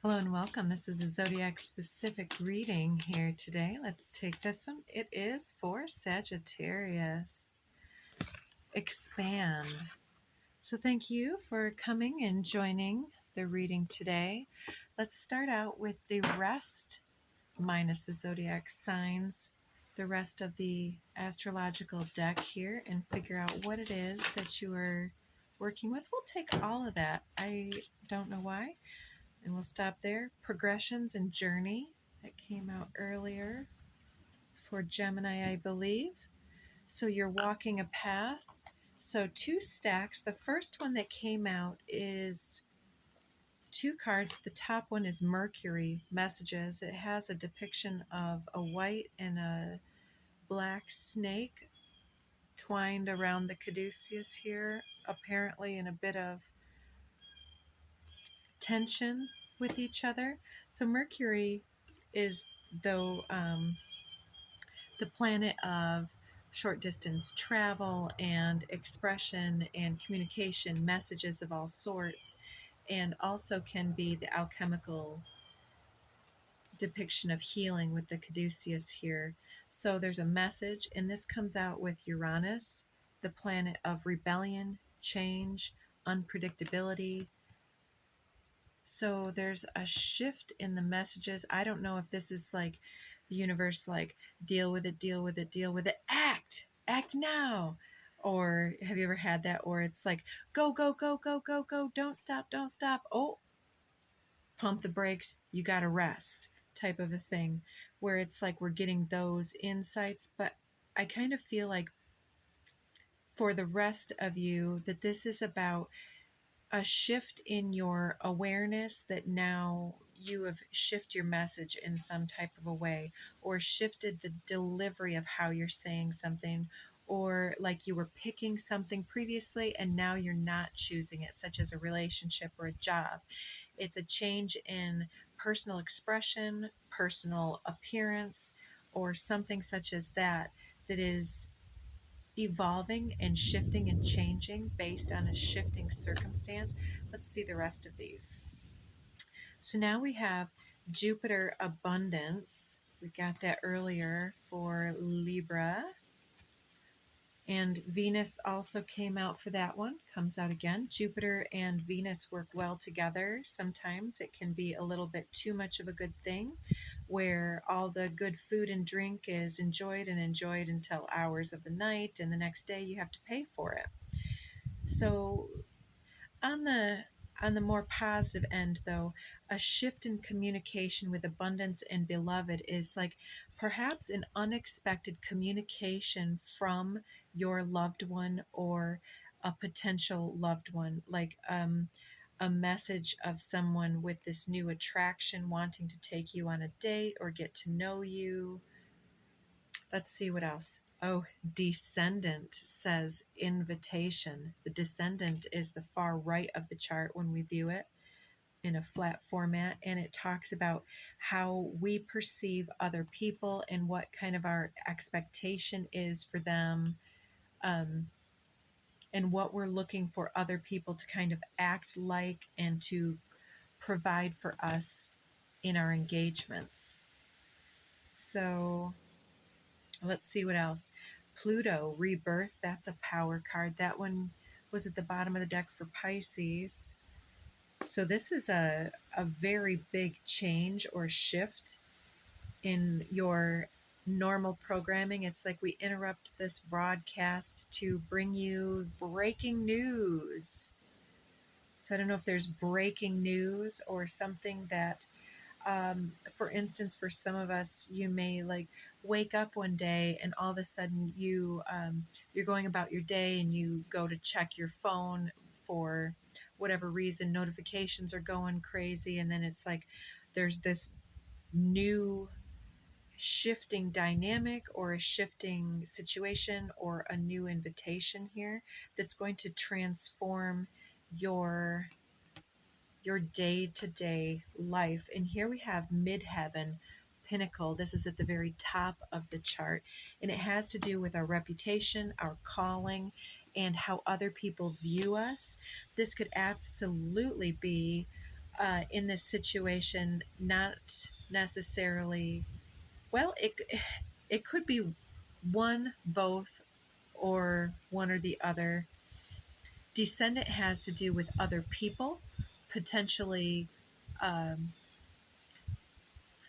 Hello and welcome. This is a zodiac specific reading here today. Let's take this one. It is for Sagittarius. Expand. So thank you for coming and joining the reading today. Let's start out with the rest, minus the zodiac signs, the rest of the astrological deck here, and figure out what it is that you are working with. We'll take all of that. I don't know why. And we'll stop there. Progressions and Journey, that came out earlier for Gemini, I believe. So you're walking a path. So 2 stacks. The first one that came out is 2 cards. The top one is Mercury Messages. It has a depiction of a white and a black snake twined around the caduceus here, apparently in a bit of tension with each other. So Mercury is the planet of short distance travel and expression and communication, messages of all sorts, and also can be the alchemical depiction of healing with the caduceus here. So there's a message, and this comes out with Uranus, the planet of rebellion, change, unpredictability. So there's a shift in the messages. I don't know if this is like the universe, like, deal with it, deal with it, deal with it, act now. Or have you ever had that? Or it's like, go, go, go, go, go, go, don't stop, don't stop. Oh, pump the brakes, you got to rest type of a thing, where it's like we're getting those insights. But I kind of feel like for the rest of you that this is about a shift in your awareness, that now you have shifted your message in some type of a way, or shifted the delivery of how you're saying something, or like you were picking something previously and now you're not choosing it, such as a relationship or a job. It's a change in personal expression, personal appearance, or something such as that, that is evolving and shifting and changing based on a shifting circumstance. Let's see the rest of these. So now we have Jupiter abundance. We got that earlier for Libra. And Venus also came out for that one, comes out again. Jupiter and Venus work well together. Sometimes it can be a little bit too much of a good thing, where all the good food and drink is enjoyed and enjoyed until hours of the night, and the next day you have to pay for it. So on the more positive end, though, a shift in communication with abundance and beloved is like perhaps an unexpected communication from your loved one or a potential loved one, like a message of someone with this new attraction wanting to take you on a date or get to know you. Let's see what else. Oh, descendant says invitation. The descendant is the far right of the chart when we view it in a flat format, and it talks about how we perceive other people and what kind of our expectation is for them, and what we're looking for other people to kind of act like and to provide for us in our engagements. So let's see what else. Pluto, rebirth, that's a power card. That one was at the bottom of the deck for Pisces. So this is a very big change or shift in your normal programming. It's like we interrupt this broadcast to bring you breaking news. So I don't know if there's breaking news or something that, for instance, for some of us, you may like wake up one day and all of a sudden you're going about your day and you go to check your phone for whatever reason, notifications are going crazy, and then it's like there's this new shifting dynamic or a shifting situation or a new invitation here that's going to transform your day-to-day life. And here we have midheaven, pinnacle. This is at the very top of the chart, and it has to do with our reputation, our calling, and how other people view us. This could absolutely be in this situation, not necessarily, well, it could be one, both, or one or the other. Descendant has to do with other people, potentially um,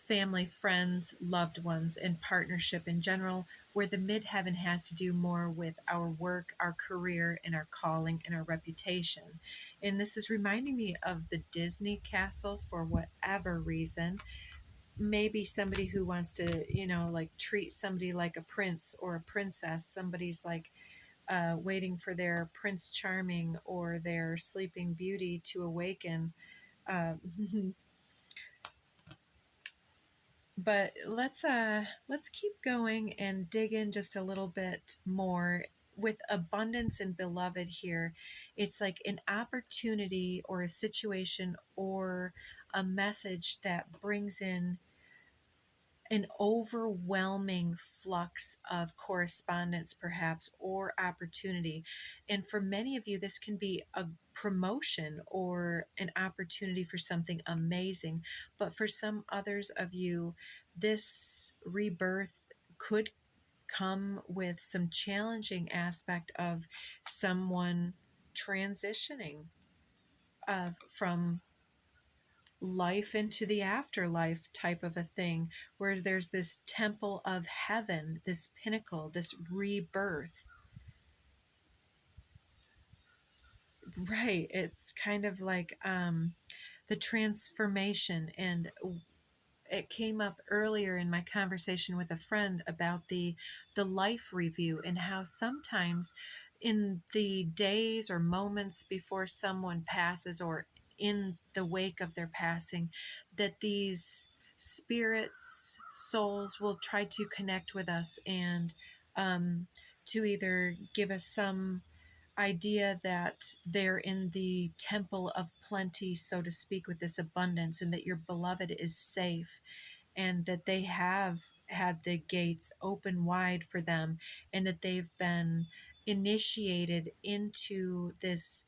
family, friends, loved ones, and partnership in general, where the midheaven has to do more with our work, our career, and our calling and our reputation. And this is reminding me of the Disney castle for whatever reason. Maybe somebody who wants to, like treat somebody like a prince or a princess. Somebody's like waiting for their Prince Charming or their Sleeping Beauty to awaken. Uh, but let's keep going and dig in just a little bit more with abundance and beloved here. It's like an opportunity or a situation or a message that brings in an overwhelming flux of correspondence, perhaps, or opportunity. And for many of you, this can be a promotion or an opportunity for something amazing. But for some others of you, this rebirth could come with some challenging aspect of someone transitioning from life into the afterlife type of a thing, where there's this temple of heaven, this pinnacle, this rebirth. Right. It's kind of like the transformation. And it came up earlier in my conversation with a friend about the life review, and how sometimes in the days or moments before someone passes, or in the wake of their passing, that these spirits, souls, will try to connect with us, and um, to either give us some idea that they're in the temple of plenty, so to speak, with this abundance, and that your beloved is safe, and that they have had the gates open wide for them, and that they've been initiated into this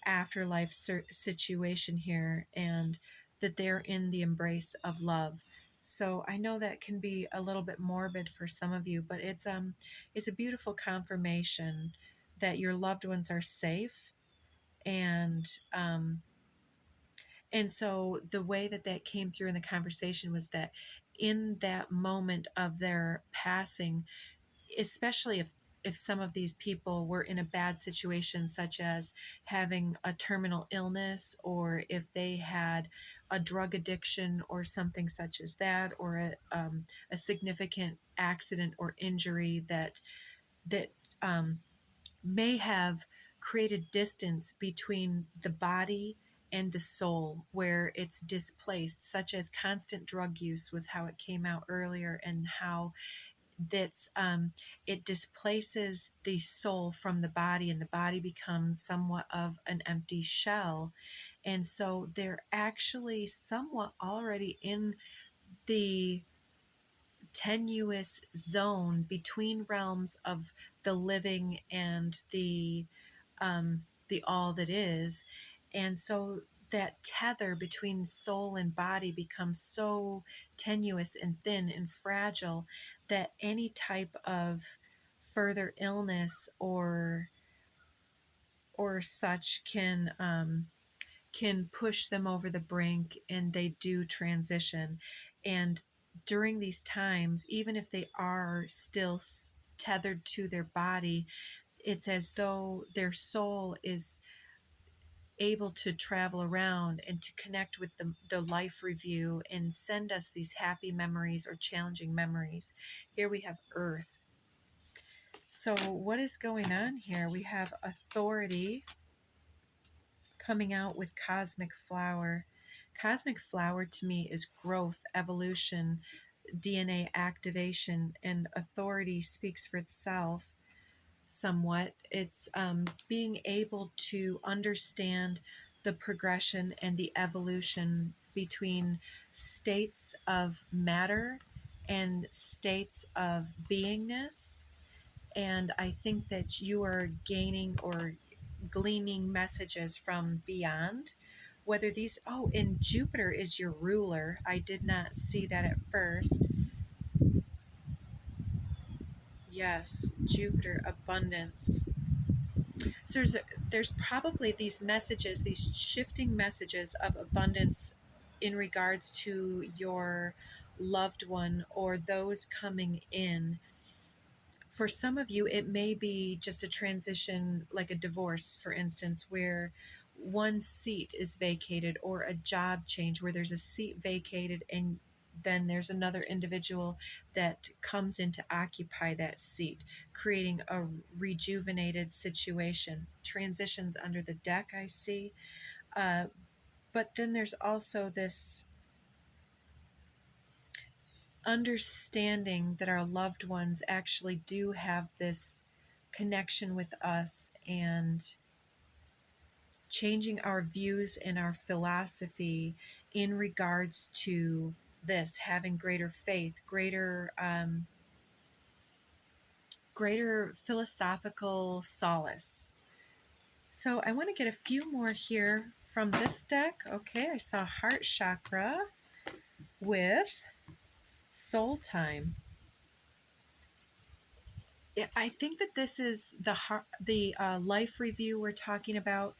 afterlife situation here, and that they're in the embrace of love. So I know that can be a little bit morbid for some of you, but it's a beautiful confirmation that your loved ones are safe. And and so the way that that came through in the conversation was that in that moment of their passing, especially if some of these people were in a bad situation, such as having a terminal illness, or if they had a drug addiction or something such as that, or a significant accident or injury that may have created distance between the body and the soul, where it's displaced, such as constant drug use was how it came out earlier, and how that's it displaces the soul from the body, and the body becomes somewhat of an empty shell. And so they're actually somewhat already in the tenuous zone between realms of the living and the all that is. And so that tether between soul and body becomes so tenuous and thin and fragile, that any type of further illness or such can push them over the brink, and they do transition. And during these times, even if they are still tethered to their body, it's as though their soul is able to travel around and to connect with the life review and send us these happy memories or challenging memories. Here we have Earth. So what is going on here? We have authority coming out with Cosmic Flower. Cosmic Flower to me is growth, evolution, DNA activation, and authority speaks for itself somewhat. It's being able to understand the progression and the evolution between states of matter and states of beingness. And I think that you are gaining or gleaning messages from beyond, whether these, oh, and Jupiter is your ruler. I did not see that at first. Yes, Jupiter, abundance. So there's probably these messages, these shifting messages of abundance in regards to your loved one or those coming in. For some of you, it may be just a transition, like a divorce, for instance, where one seat is vacated, or a job change where there's a seat vacated and then there's another individual that comes in to occupy that seat, creating a rejuvenated situation. Transitions under the deck, I see. But then there's also this understanding that our loved ones actually do have this connection with us, and changing our views and our philosophy in regards to this, having greater faith, greater philosophical solace. So I want to get a few more here from this deck. Okay, I saw heart chakra with soul time. I think that this is the life review we're talking about,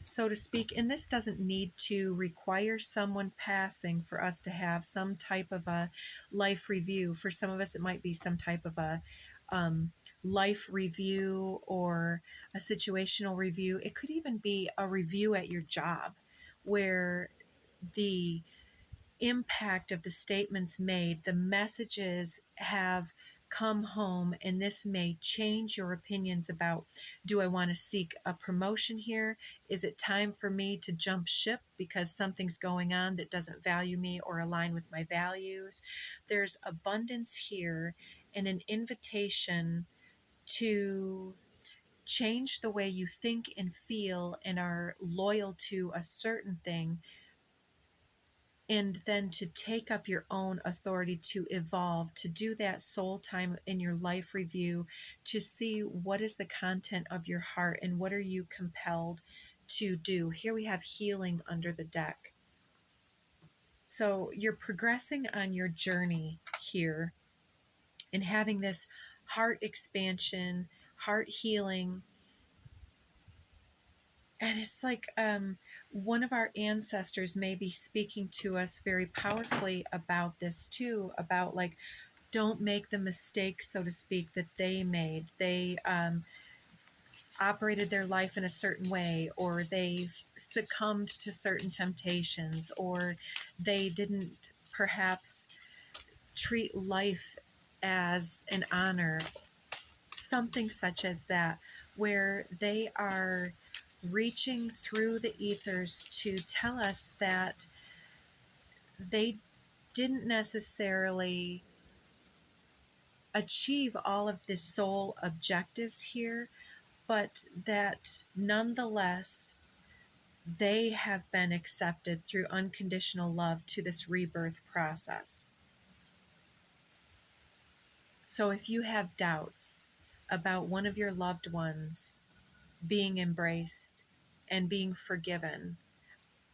so to speak, and this doesn't need to require someone passing for us to have some type of a life review. For some of us, it might be some type of a life review or a situational review. It could even be a review at your job where the impact of the statements made, the messages have come home, and this may change your opinions about, do I want to seek a promotion here? Is it time for me to jump ship because something's going on that doesn't value me or align with my values? There's abundance here and an invitation to change the way you think and feel and are loyal to a certain thing, and then to take up your own authority to evolve, to do that soul time in your life review, to see what is the content of your heart and what are you compelled to do. Here we have healing under the deck. So you're progressing on your journey here and having this heart expansion, heart healing. And it's like one of our ancestors may be speaking to us very powerfully about this too, about like, don't make the mistakes, so to speak, that they made. They operated their life in a certain way, or they succumbed to certain temptations, or they didn't perhaps treat life as an honor, something such as that, where they are reaching through the ethers to tell us that they didn't necessarily achieve all of the soul objectives here, but that nonetheless they have been accepted through unconditional love to this rebirth process. So if you have doubts about one of your loved ones being embraced and being forgiven,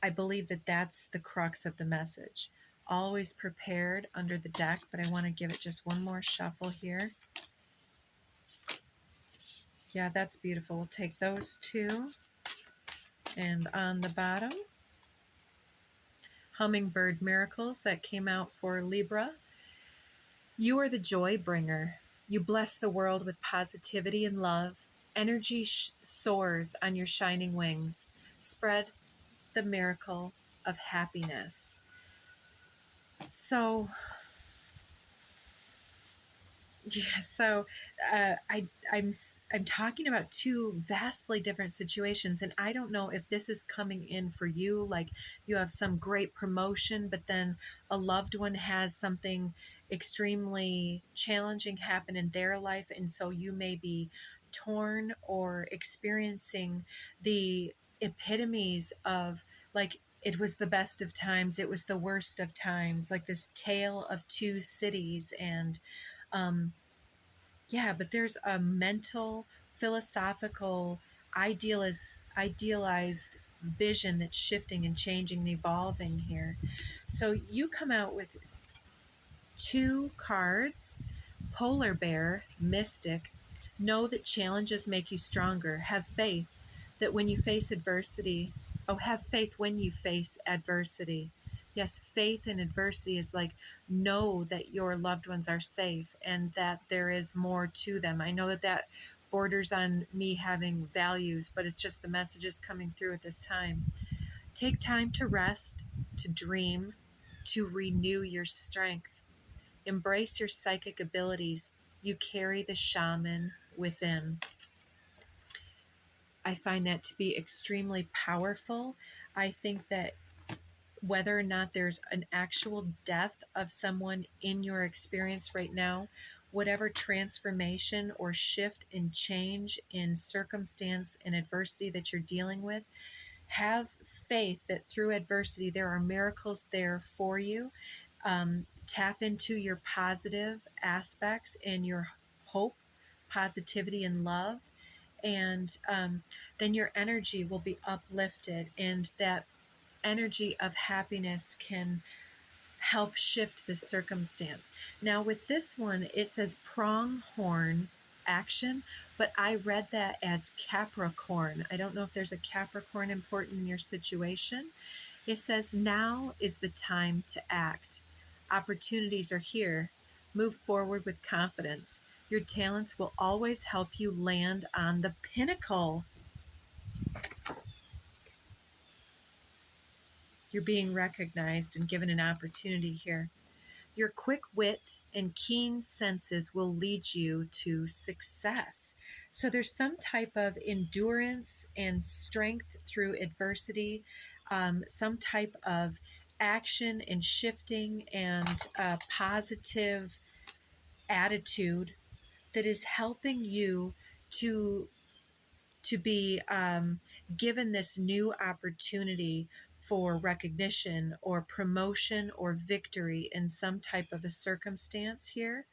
I believe that that's the crux of the message. Always prepared under the deck, but I want to give it just one more shuffle here. Yeah, that's beautiful. We'll take those two. And on the bottom, Hummingbird Miracles that came out for Libra. You are the joy bringer. You bless the world with positivity and love. Energy soars on your shining wings. Spread the miracle of happiness. So, yeah, so I'm talking about two vastly different situations, and I don't know if this is coming in for you. Like you have some great promotion, but then a loved one has something extremely challenging happen in their life, and so you may be torn or experiencing the epitomes of like, it was the best of times, it was the worst of times, like this tale of two cities. And yeah, but there's a mental, philosophical, idealized vision that's shifting and changing and evolving here. So you come out with 2 cards: Polar Bear, Mystic. Know that challenges make you stronger. Have faith that when you face adversity, have faith when you face adversity. Yes, faith in adversity is like, know that your loved ones are safe and that there is more to them. I know that that borders on me having values, but it's just the messages coming through at this time. Take time to rest, to dream, to renew your strength. Embrace your psychic abilities. You carry the shaman within. I find that to be extremely powerful. I think that whether or not there's an actual death of someone in your experience right now, whatever transformation or shift in change in circumstance and adversity that you're dealing with, have faith that through adversity there are miracles there for you. Tap into your positive aspects and your hope, positivity, and love. And then your energy will be uplifted, and that energy of happiness can help shift the circumstance. Now, with this one, it says pronghorn action, but I read that as Capricorn. I don't know if there's a Capricorn important in your situation. It says, now is the time to act. Opportunities are here. Move forward with confidence. Your talents will always help you land on the pinnacle. You're being recognized and given an opportunity here. Your quick wit and keen senses will lead you to success. So there's some type of endurance and strength through adversity, some type of action and shifting and positive attitude that is helping you to be given this new opportunity for recognition or promotion or victory in some type of a circumstance here.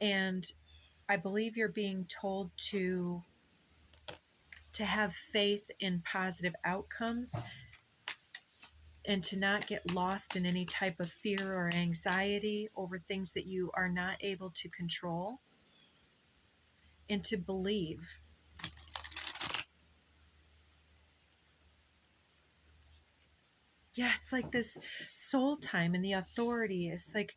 And I believe you're being told to have faith in positive outcomes and to not get lost in any type of fear or anxiety over things that you are not able to control, and to believe. Yeah, it's like this soul time and the authority. It's like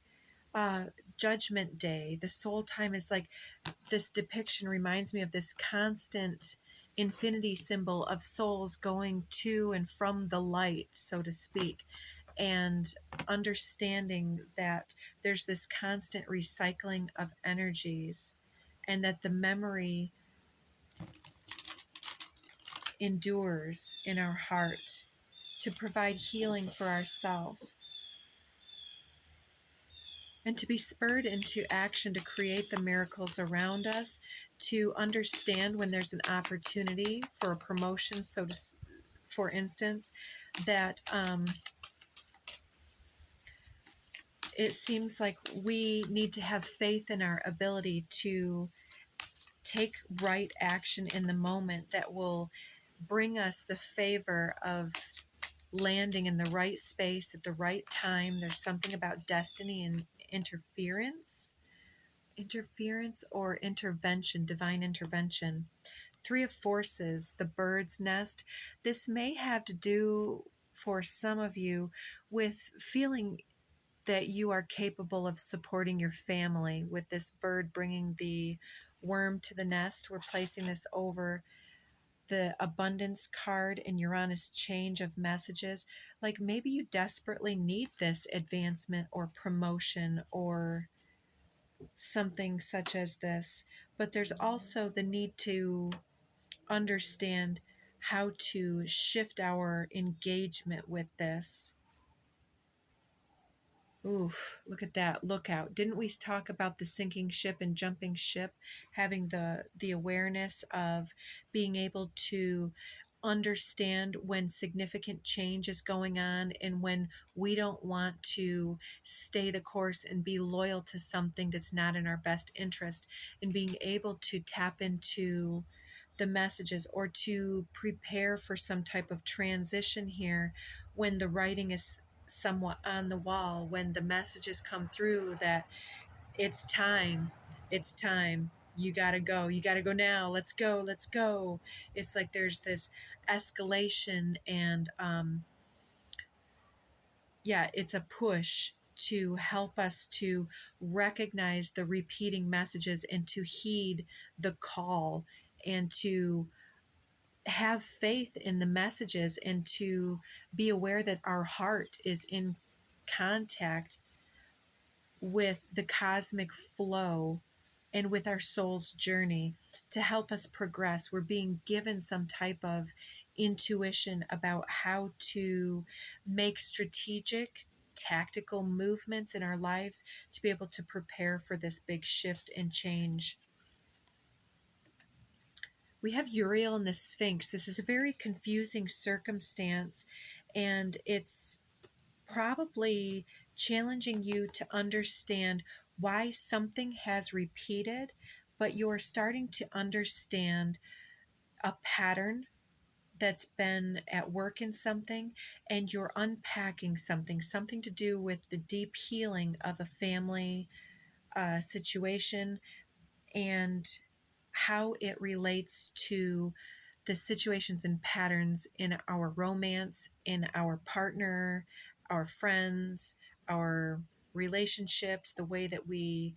uh, Judgment Day. The soul time is like, this depiction reminds me of this constant infinity symbol of souls going to and from the light, so to speak, and understanding that there's this constant recycling of energies, and that the memory endures in our heart to provide healing for ourselves, and to be spurred into action to create the miracles around us, to understand when there's an opportunity for a promotion, for instance, that it seems like we need to have faith in our ability to take right action in the moment that will bring us the favor of landing in the right space at the right time. There's something about destiny and interference or intervention, divine intervention. 3 of Forces, the bird's nest. This may have to do for some of you with feeling that you are capable of supporting your family. With this bird bringing the worm to the nest, we're placing this over the abundance card in Uranus change of messages. Like maybe you desperately need this advancement or promotion or something such as this, but there's also the need to understand how to shift our engagement with this. Oof, look at that. Look out. Didn't we talk about the sinking ship and jumping ship, having the awareness of being able to understand when significant change is going on and when we don't want to stay the course and be loyal to something that's not in our best interest, and being able to tap into the messages, or to prepare for some type of transition here when the writing is somewhat on the wall, when the messages come through that it's time, it's time, you gotta go, you gotta go now, let's go, let's go. It's like there's this escalation, and yeah, it's a push to help us to recognize the repeating messages and to heed the call, and to have faith in the messages, and to be aware that our heart is in contact with the cosmic flow and with our soul's journey to help us progress. We're being given some type of intuition about how to make strategic, tactical movements in our lives to be able to prepare for this big shift and change. We have Uriel and the Sphinx. This is a very confusing circumstance, and it's probably challenging you to understand why something has repeated, but you're starting to understand a pattern that's been at work in something, and you're unpacking something to do with the deep healing of a family situation, and how it relates to the situations and patterns in our romance, in our partner, our friends, our relationships, the way that we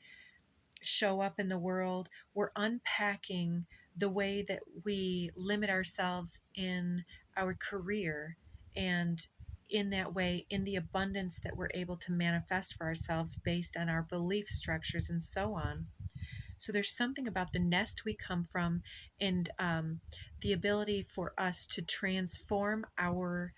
show up in the world. We're unpacking the way that we limit ourselves in our career, and in that way, in the abundance that we're able to manifest for ourselves based on our belief structures and so on. So there's something about the nest we come from, and the ability for us to transform our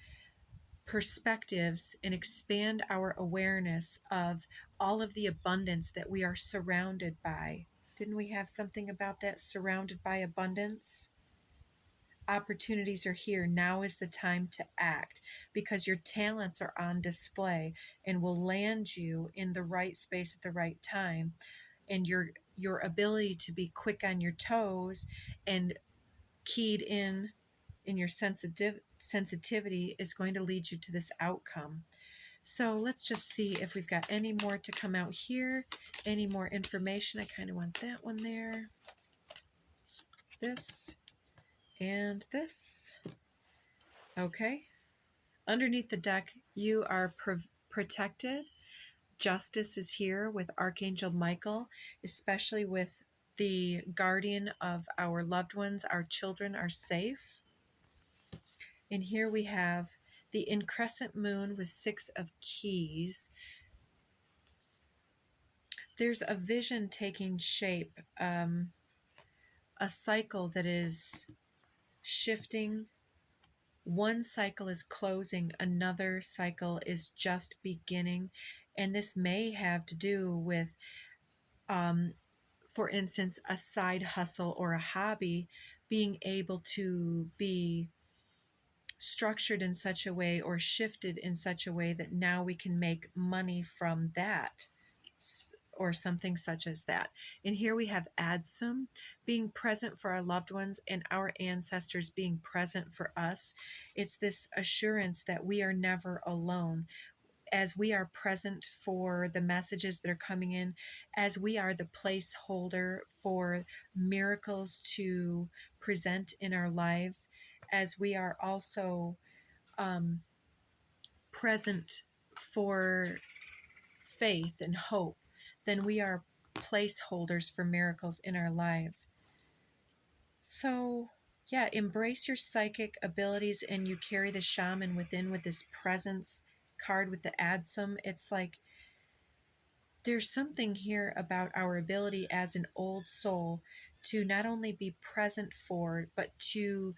perspectives and expand our awareness of all of the abundance that we are surrounded by. Didn't we have something about that? Surrounded by abundance? Opportunities are here. Now is the time to act, because your talents are on display and will land you in the right space at the right time. And your ability to be quick on your toes and keyed in your sensitivity is going to lead you to this outcome. So let's just see if we've got any more to come out here, any more information. I kind of want that one there, this, and this. Okay. Underneath the deck, you are protected. Justice is here with Archangel Michael, especially with the guardian of our loved ones. Our children are safe. And here we have the increscent moon with 6 of keys. There's a vision taking shape, a cycle that is shifting. One cycle is closing, another cycle is just beginning. And this may have to do with, for instance, a side hustle or a hobby being able to be structured in such a way or shifted in such a way that now we can make money from that, or something such as that. And here we have Adsum, being present for our loved ones and our ancestors being present for us. It's this assurance that we are never alone, as we are present for the messages that are coming in, as we are the placeholder for miracles to present in our lives, as we are also present for faith and hope, then we are placeholders for miracles in our lives. So, yeah, embrace your psychic abilities, and you carry the shaman within with this presence card with the Adsum. It's like there's something here about our ability as an old soul to not only be present for, but to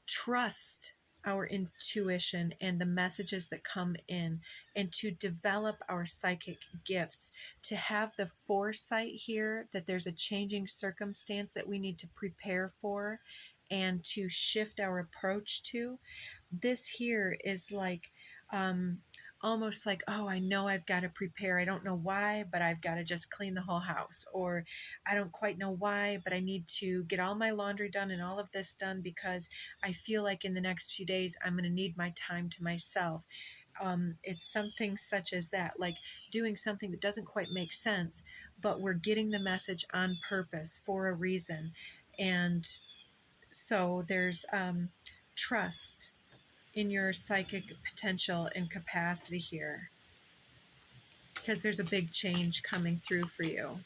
trust our intuition and the messages that come in, and to develop our psychic gifts, to have the foresight here that there's a changing circumstance that we need to prepare for and to shift our approach to. This here is like almost like, oh, I know I've got to prepare. I don't know why, but I've got to just clean the whole house. Or I don't quite know why, but I need to get all my laundry done and all of this done because I feel like in the next few days I'm going to need my time to myself. It's something such as that, like doing something that doesn't quite make sense, but we're getting the message on purpose for a reason. And so there's trust in your psychic potential and capacity here because there's a big change coming through for you.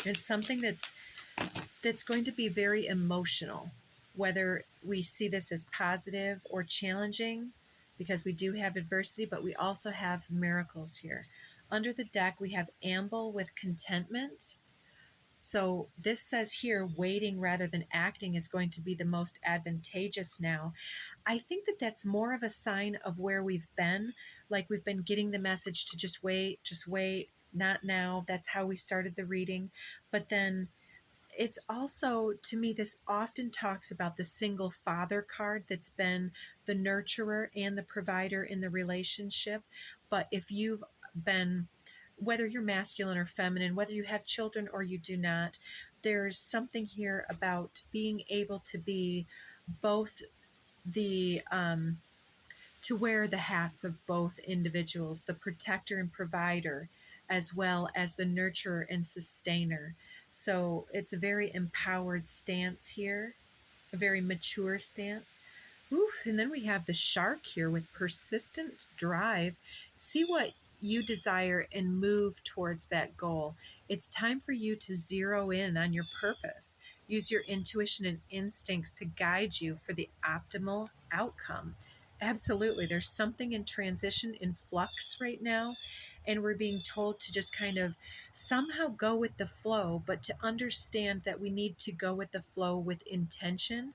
It's something that's going to be very emotional, whether we see this as positive or challenging, because we do have adversity, but we also have miracles here. Under the deck, we have amble with contentment. So this says here, waiting rather than acting is going to be the most advantageous now. I think that that's more of a sign of where we've been. Like we've been getting the message to just wait, not now. That's how we started the reading. But then it's also, to me, this often talks about the single father card that's been the nurturer and the provider in the relationship. But if you've been, whether you're masculine or feminine, whether you have children or you do not, there's something here about being able to be both the to wear the hats of both individuals, the protector and provider, as well as the nurturer and sustainer. So it's a very empowered stance here, a very mature stance. Oof, and then we have the shark here with persistent drive. See what you desire and move towards that goal. It's time for you to zero in on your purpose. Use your intuition and instincts to guide you for the optimal outcome. Absolutely. There's something in transition, in flux right now, and we're being told to just kind of somehow go with the flow, but to understand that we need to go with the flow with intention.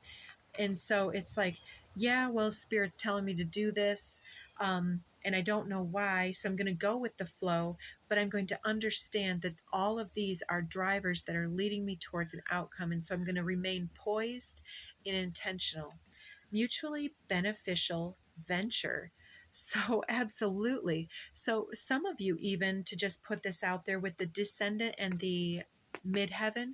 And so it's like, yeah, well, Spirit's telling me to do this, and I don't know why, so I'm going to go with the flow, but I'm going to understand that all of these are drivers that are leading me towards an outcome, and so I'm going to remain poised and intentional. Mutually beneficial venture. So, absolutely. So, some of you, even to just put this out there with the descendant and the midheaven,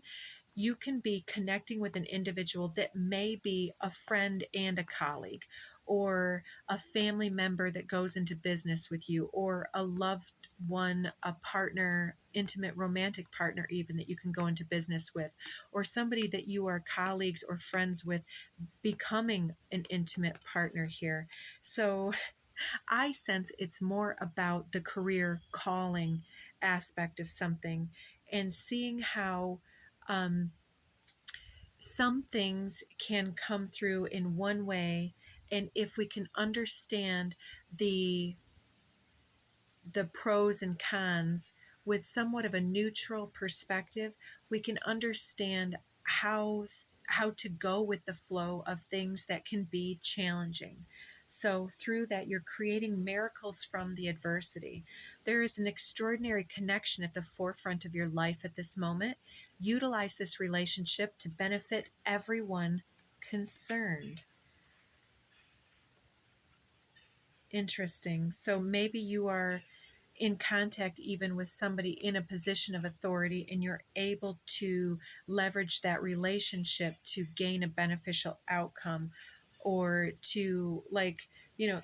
you can be connecting with an individual that may be a friend and a colleague, or a family member that goes into business with you, or a loved one, a partner, intimate romantic partner, even that you can go into business with, or somebody that you are colleagues or friends with becoming an intimate partner here. So I sense it's more about the career calling aspect of something and seeing how um, some things can come through in one way. And if we can understand the pros and cons with somewhat of a neutral perspective, we can understand how how to go with the flow of things that can be challenging. So through that, you're creating miracles from the adversity. There is an extraordinary connection at the forefront of your life at this moment. Utilize this relationship to benefit everyone concerned. Interesting. So maybe you are in contact even with somebody in a position of authority, and you're able to leverage that relationship to gain a beneficial outcome, or to, like,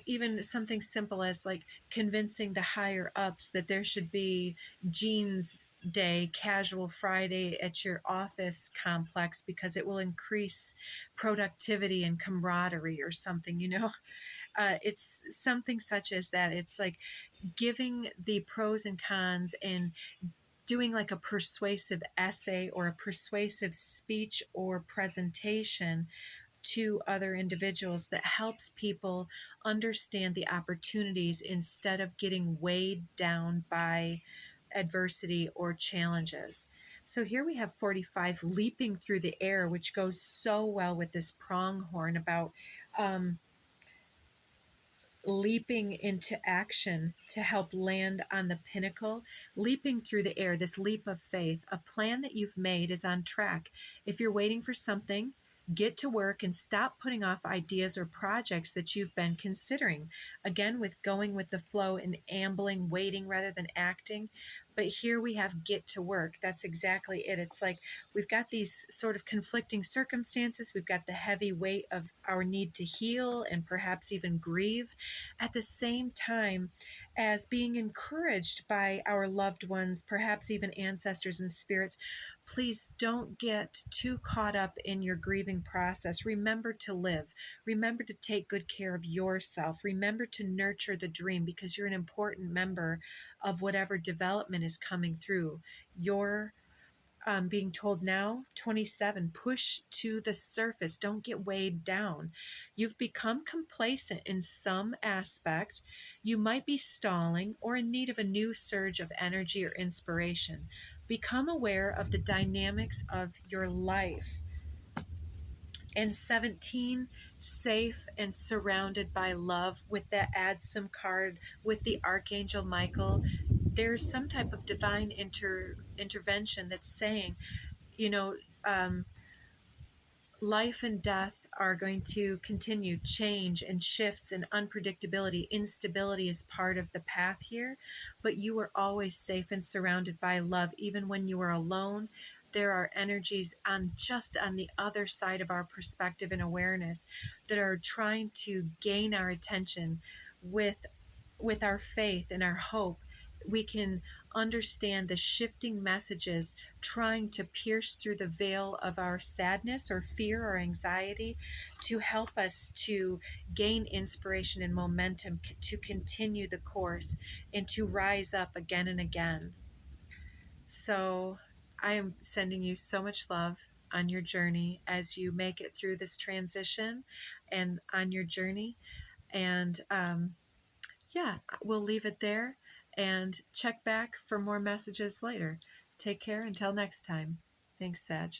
even something simple as like convincing the higher ups that there should be jeans day, casual Friday at your office complex because it will increase productivity and camaraderie or something. It's something such as that. It's like giving the pros and cons and doing like a persuasive essay or a persuasive speech or presentation to other individuals that helps people understand the opportunities instead of getting weighed down by adversity or challenges. So here we have 45 leaping through the air, which goes so well with this pronghorn about um, leaping into action to help land on the pinnacle, leaping through the air, this leap of faith. A plan that you've made is on track. If you're waiting for something, Get to work and stop putting off ideas or projects that you've been considering. Again, with going with the flow and ambling, waiting rather than acting. But here we have get to work. That's exactly it. It's like we've got these sort of conflicting circumstances. We've got the heavy weight of our need to heal and perhaps even grieve at the same time as being encouraged by our loved ones, perhaps even ancestors and spirits. Please don't get too caught up in your grieving process. Remember to live. Remember to take good care of yourself. Remember to nurture the dream, because you're an important member of whatever development is coming through. You're being told now, 27, push to the surface. Don't get weighed down. You've become complacent in some aspect. You might be stalling or in need of a new surge of energy or inspiration. Become aware of the dynamics of your life. And 17, safe and surrounded by love, with that Adsum card with the Archangel Michael. There's some type of divine intervention that's saying, you know, um, life and death are going to continue. Change and shifts and unpredictability, instability is part of the path here, but you are always safe and surrounded by love. Even when you are alone, there are energies on just on the other side of our perspective and awareness that are trying to gain our attention. With our faith and our hope, we can understand the shifting messages trying to pierce through the veil of our sadness or fear or anxiety to help us to gain inspiration and momentum to continue the course and to rise up again and again. So I am sending you so much love on your journey as you make it through this transition and on your journey. And yeah, we'll leave it there and check back for more messages later. Take care until next time. Thanks, Sag.